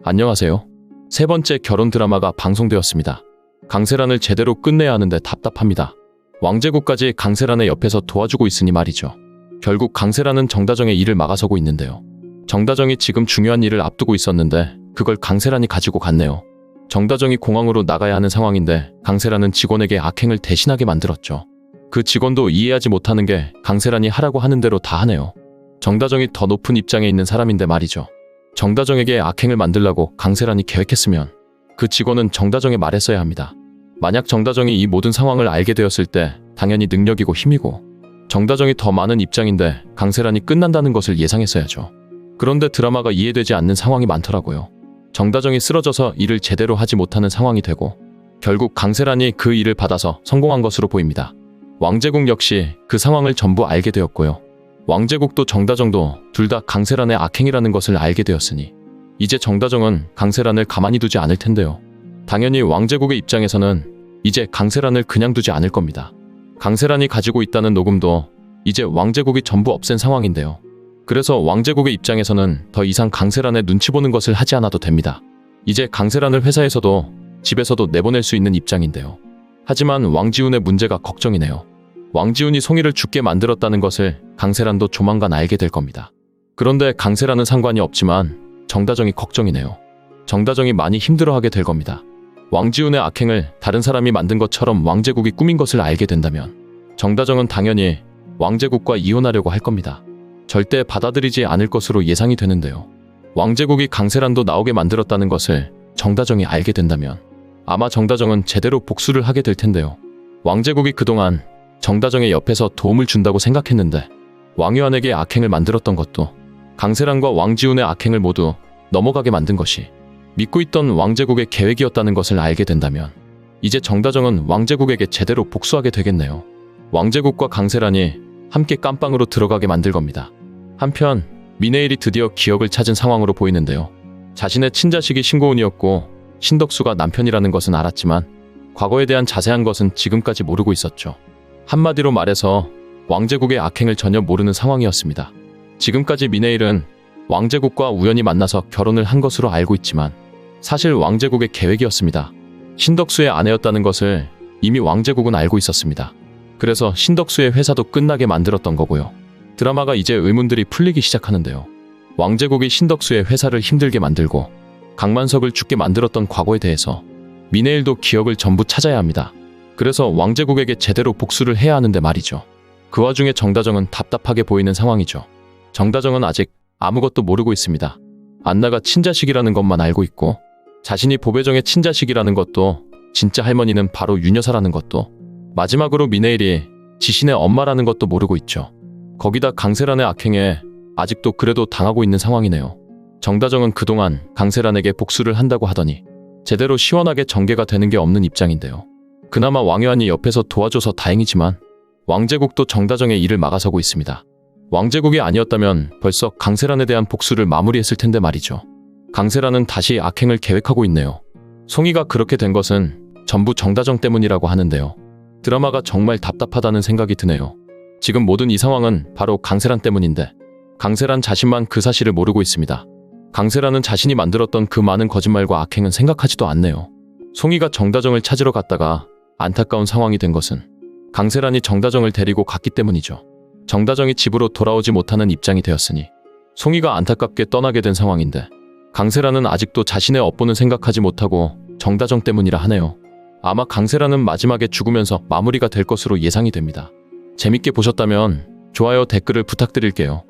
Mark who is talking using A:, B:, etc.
A: 안녕하세요. 세 번째 결혼 드라마가 방송되었습니다. 강세란을 제대로 끝내야 하는데 답답합니다. 왕제국까지 강세란의 옆에서 도와주고 있으니 말이죠. 결국 강세란은 정다정의 일을 막아서고 있는데요. 정다정이 지금 중요한 일을 앞두고 있었는데 그걸 강세란이 가지고 갔네요. 정다정이 공항으로 나가야 하는 상황인데 강세란은 직원에게 악행을 대신하게 만들었죠. 그 직원도 이해하지 못하는 게 강세란이 하라고 하는 대로 다 하네요. 정다정이 더 높은 입장에 있는 사람인데 말이죠. 정다정에게 악행을 만들라고 강세란이 계획했으면 그 직원은 정다정의 말했어야 합니다. 만약 정다정이 이 모든 상황을 알게 되었을 때 당연히 능력이고 힘이고 정다정이 더 많은 입장인데 강세란이 끝난다는 것을 예상했어야죠. 그런데 드라마가 이해되지 않는 상황이 많더라고요. 정다정이 쓰러져서 일을 제대로 하지 못하는 상황이 되고 결국 강세란이 그 일을 받아서 성공한 것으로 보입니다. 왕제국 역시 그 상황을 전부 알게 되었고요. 왕제국도 정다정도 둘 다 강세란의 악행이라는 것을 알게 되었으니 이제 정다정은 강세란을 가만히 두지 않을 텐데요. 당연히 왕제국의 입장에서는 이제 강세란을 그냥 두지 않을 겁니다. 강세란이 가지고 있다는 녹음도 이제 왕제국이 전부 없앤 상황인데요. 그래서 왕제국의 입장에서는 더 이상 강세란의 눈치 보는 것을 하지 않아도 됩니다. 이제 강세란을 회사에서도 집에서도 내보낼 수 있는 입장인데요. 하지만 왕지훈의 문제가 걱정이네요. 왕지훈이 송이를 죽게 만들었다는 것을 강세란도 조만간 알게 될 겁니다. 그런데 강세란은 상관이 없지만 정다정이 걱정이네요. 정다정이 많이 힘들어하게 될 겁니다. 왕지훈의 악행을 다른 사람이 만든 것처럼 왕제국이 꾸민 것을 알게 된다면 정다정은 당연히 왕제국과 이혼하려고 할 겁니다. 절대 받아들이지 않을 것으로 예상이 되는데요. 왕제국이 강세란도 나오게 만들었다는 것을 정다정이 알게 된다면 아마 정다정은 제대로 복수를 하게 될 텐데요. 왕제국이 그동안 정다정의 옆에서 도움을 준다고 생각했는데 왕유한에게 악행을 만들었던 것도 강세란과 왕지훈의 악행을 모두 넘어가게 만든 것이 믿고 있던 왕제국의 계획이었다는 것을 알게 된다면 이제 정다정은 왕제국에게 제대로 복수하게 되겠네요. 왕제국과 강세란이 함께 깜빵으로 들어가게 만들 겁니다. 한편 미네일이 드디어 기억을 찾은 상황으로 보이는데요. 자신의 친자식이 신고은이었고 신덕수가 남편이라는 것은 알았지만 과거에 대한 자세한 것은 지금까지 모르고 있었죠. 한마디로 말해서 왕제국의 악행을 전혀 모르는 상황이었습니다. 지금까지 미네일은 왕제국과 우연히 만나서 결혼을 한 것으로 알고 있지만 사실 왕제국의 계획이었습니다. 신덕수의 아내였다는 것을 이미 왕제국은 알고 있었습니다. 그래서 신덕수의 회사도 끝나게 만들었던 거고요. 드라마가 이제 의문들이 풀리기 시작하는데요. 왕제국이 신덕수의 회사를 힘들게 만들고 강만석을 죽게 만들었던 과거에 대해서 미네일도 기억을 전부 찾아야 합니다. 그래서 왕제국에게 제대로 복수를 해야 하는데 말이죠. 그 와중에 정다정은 답답하게 보이는 상황이죠. 정다정은 아직 아무것도 모르고 있습니다. 안나가 친자식이라는 것만 알고 있고 자신이 보배정의 친자식이라는 것도 진짜 할머니는 바로 윤여사라는 것도 마지막으로 미네일이 지신의 엄마라는 것도 모르고 있죠. 거기다 강세란의 악행에 아직도 그래도 당하고 있는 상황이네요. 정다정은 그동안 강세란에게 복수를 한다고 하더니 제대로 시원하게 전개가 되는 게 없는 입장인데요. 그나마 왕유한이 옆에서 도와줘서 다행이지만 왕제국도 정다정의 일을 막아서고 있습니다. 왕제국이 아니었다면 벌써 강세란에 대한 복수를 마무리했을 텐데 말이죠. 강세란은 다시 악행을 계획하고 있네요. 송이가 그렇게 된 것은 전부 정다정 때문이라고 하는데요. 드라마가 정말 답답하다는 생각이 드네요. 지금 모든 이 상황은 바로 강세란 때문인데 강세란 자신만 그 사실을 모르고 있습니다. 강세란은 자신이 만들었던 그 많은 거짓말과 악행은 생각하지도 않네요. 송이가 정다정을 찾으러 갔다가 안타까운 상황이 된 것은 강세란이 정다정을 데리고 갔기 때문이죠. 정다정이 집으로 돌아오지 못하는 입장이 되었으니 송이가 안타깝게 떠나게 된 상황인데 강세란은 아직도 자신의 업보는 생각하지 못하고 정다정 때문이라 하네요. 아마 강세란은 마지막에 죽으면서 마무리가 될 것으로 예상이 됩니다. 재밌게 보셨다면 좋아요, 댓글을 부탁드릴게요.